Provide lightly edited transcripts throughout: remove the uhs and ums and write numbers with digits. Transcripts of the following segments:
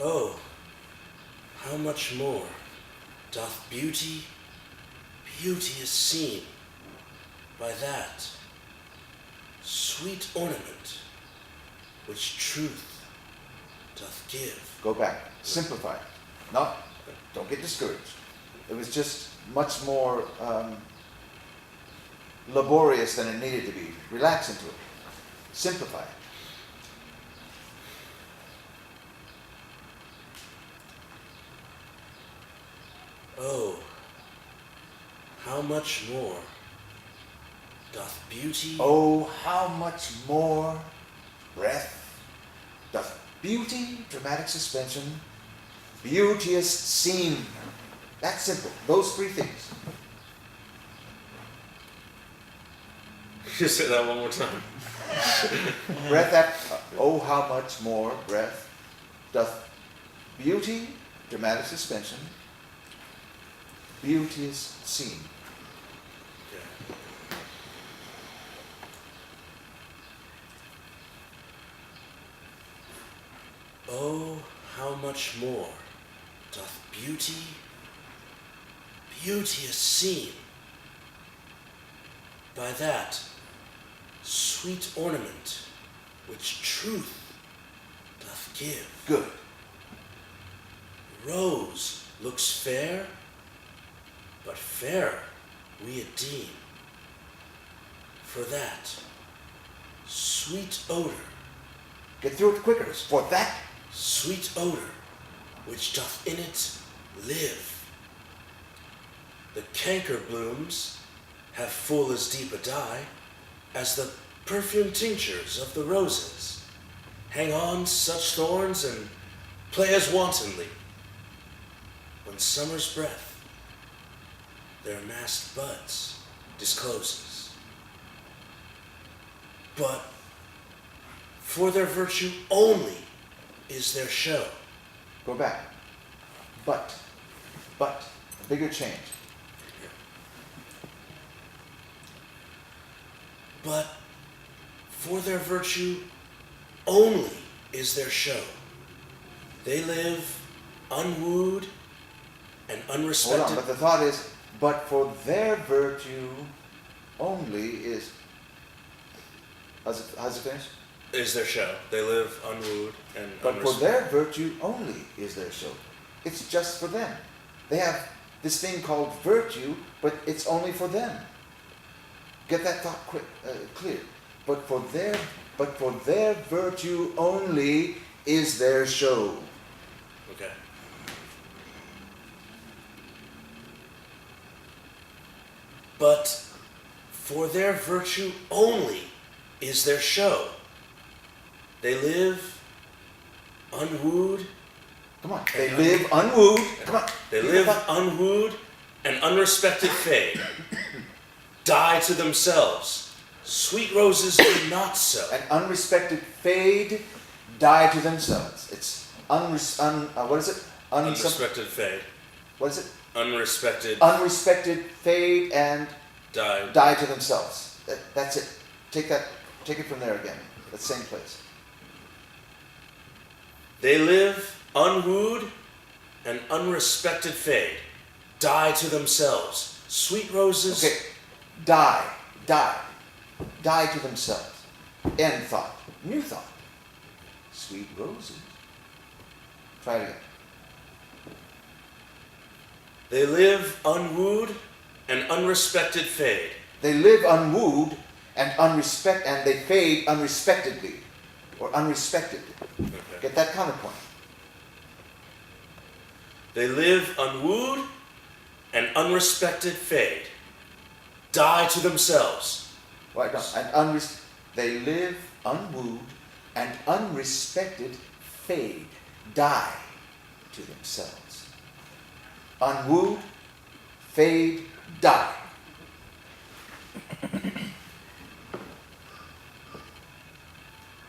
Oh, how much more doth beauteous seen by that sweet ornament which truth doth give. Go back. Simplify. Don't get discouraged. It was just much more laborious than it needed to be. Relax into it. Simplify it. Oh, how much more doth beauty... Oh, how much more breath doth beauty, dramatic suspension, beauteous scene. That's simple. Those three things. Just say that one more time. Oh, how much more breath doth beauty, dramatic suspension, beauteous scene. Okay. Oh, how much more doth beauteous scene by that sweet ornament which truth doth give. Good. Rose looks fair, but fairer we it deem, for that sweet odor. Get through it quicker. For that Sweet odor which doth in it live. The canker blooms have full as deep a dye as the perfumed tinctures of the roses, hang on such thorns and play as wantonly, when summer's breath their massed buds discloses. But for their virtue only is their show. Go back. But, a bigger change. But for their virtue only is their show. They live unwooed and unrespected. Hold on, but the thought is, but for their virtue only is, how's it finish? Is their show. They live unwooed and But for their virtue only is their show. It's just for them. They have this thing called virtue, but it's only for them. Get that thought clear. But for their virtue only is their show. Okay. But for their virtue only is their show. They live unwooed. Come on. They live unwooed. Come on. They live unwooed and unrespected fade. Die to themselves. Sweet roses do not so. And unrespected fade, die to themselves. It's what is it? Unrespected fade. What is it? Unrespected. Unrespected fade and Die to themselves. That's it. Take it from there again. That same place. They live unwooed and unrespected fade. Die to themselves. Sweet roses. Okay. Die to themselves. End thought. New thought. Sweet roses. Try it again. They live unwooed and unrespected fade. They live unwooed and they fade unrespectedly or unrespected. Okay. Get that counterpoint. They live unwooed and unrespected fade. Die to themselves. Right now. And they live unwooed and unrespected fade. Die to themselves. Unwooed, fade, die.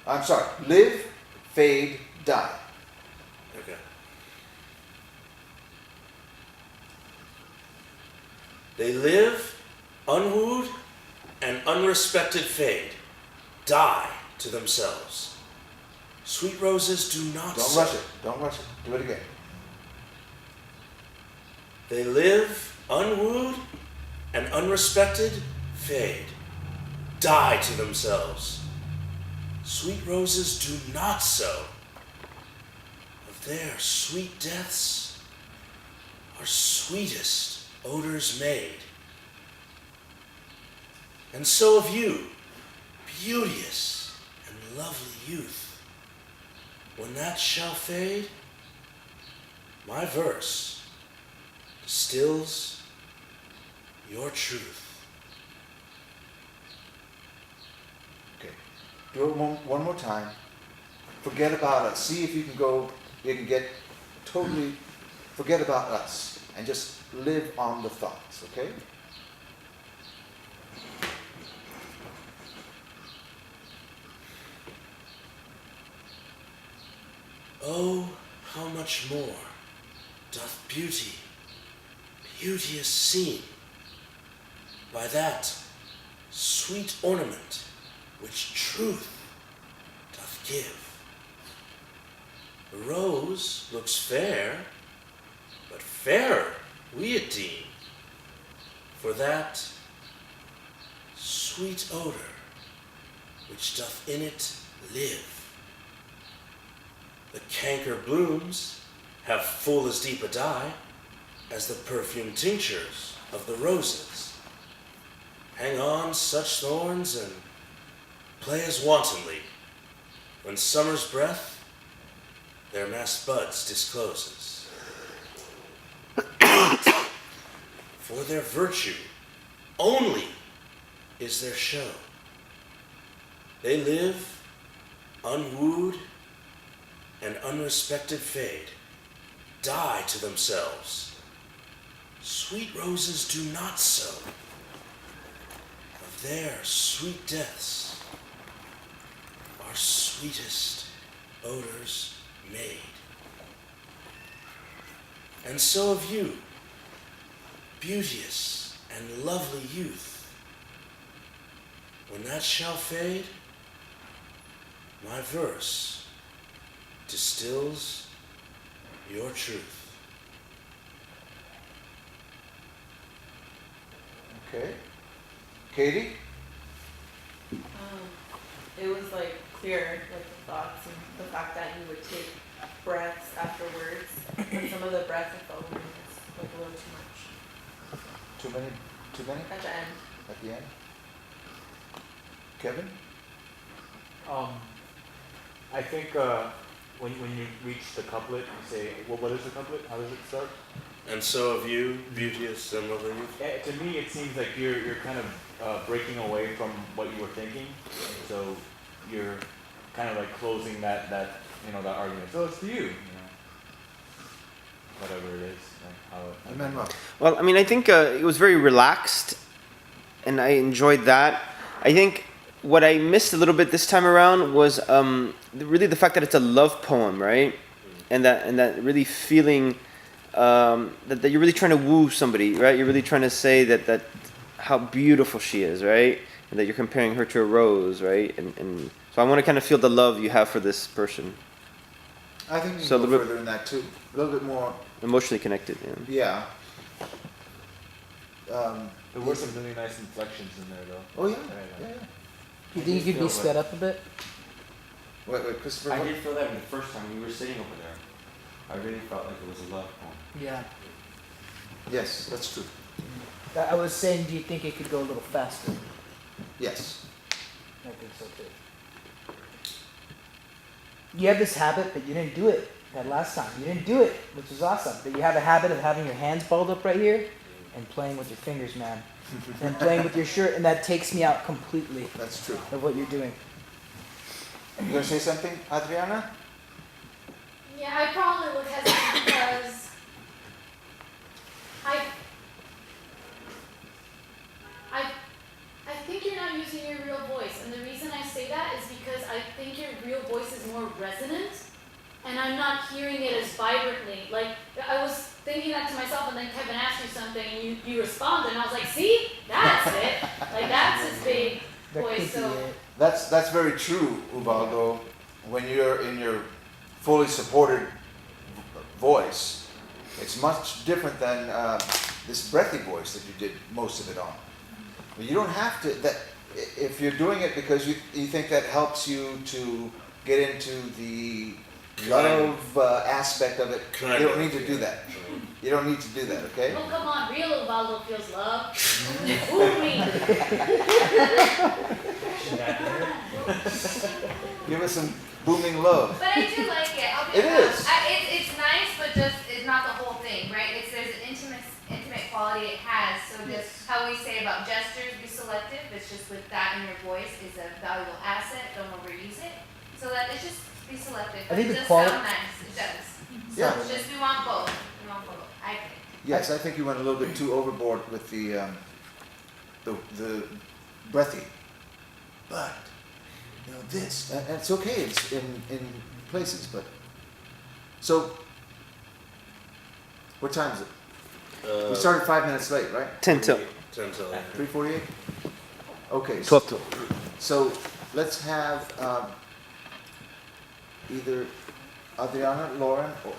I'm sorry. Live, fade, die. Okay. They live unwooed and unrespected fade. Die to themselves. Sweet roses do not Don't sow. rush it. Don't rush it. Do it again. They live unwooed and unrespected, fade, die to themselves. Sweet roses do not sow. Of their sweet deaths are sweetest odors made. And so of you, beauteous and lovely youth, when that shall fade, my verse distills your truth. Okay. Do it one more time. Forget about us. See if you can get totally, forget about us and just live on the thoughts, okay? Oh, how much more doth beauty, beauteous seem, by that sweet ornament which truth doth give. The rose looks fair, but fairer we it deem, for that sweet odor which doth in it live. The canker blooms have full as deep a dye as the perfumed tinctures of the roses. Hang on such thorns and play as wantonly when summer's breath their massed buds discloses. For their virtue only is their show. They live unwooed and unrespected fade, die to themselves. Sweet roses do not sow. Of their sweet deaths are sweetest odors made. And so of you, beauteous and lovely youth, when that shall fade, my verse distills your truth. Okay. Katie? It was like clear, like the thoughts and the fact that you would take breaths afterwards. And some of the breaths I felt were just like a little too much. Too many? Too many? At the end. At the end? Kevin? I think when you reach the couplet, you say, well, what is the couplet? How does it start? And so of you, beauteous and lovely youth. To me, it seems like you're kind of breaking away from what you were thinking, and so you're kind of like closing that that argument. So it's to you, whatever it is, like how it. Emmanuel. Well, I mean, I think it was very relaxed, and I enjoyed that. I think what I missed a little bit this time around was really the fact that it's a love poem, right? And that really feeling that you're really trying to woo somebody, right? You're really trying to say that how beautiful she is, right? And that you're comparing her to a rose, right? And so I want to kind of feel the love you have for this person. I think you So can a go little further than that too. A little bit more. Emotionally connected, yeah. Yeah. There were some really nice inflections in there, though. Oh yeah. Yeah. Yeah. You think you could be sped up a bit? Wait, Christopher. I what? did feel that the first time we were sitting over there. I really felt like it was a love poem. Yeah. Yes, that's true. I was saying, do you think it could go a little faster? Yes. I think so too. You have this habit, but you didn't do it that last time. You didn't do it, which was awesome. But you have a habit of having your hands balled up right here and playing with your fingers, man. And playing with your shirt, and that takes me out completely That's true. of what you're doing. You gonna say something, Adriana? Yeah, I probably look hesitant because I think you're not using your real voice, and the reason I say that is because I think your real voice is more resonant, and I'm not hearing it as vibrantly. Like, I was thinking that to myself, and then Kevin asked you something, and you responded, and I was like, see? That's it. Like, that's his big That voice, could be so... it. That's very true, Uvaldo. when you're in your fully supported voice, it's much different than this breathy voice that you did most of it on. But you don't have to. That if you're doing it because you think that helps you to get into the love aspect of it, you don't need to do that. You don't need to do that, okay? Oh, come on, real Uvaldo feels love. Ooh, me. Give us some booming love. But I do like it. I'll be It is. It's nice, but just it's not the whole thing, right? There's an intimate quality it has. So just how we say about gestures, be selective. It's just with that in your voice is a valuable asset. Don't overuse it. So that it's just be selective. I think it the does quali- sound nice. It does. Yeah. It's just we want both. We want both. I think. Yes, I think you went a little bit too overboard with the breathy. But you know this, and it's okay. It's in places, but so. What time is it? We started 5 minutes late, right? 10 till. 10 till 3:48. Okay. 12 till. So let's have either Adriana, Lauren, or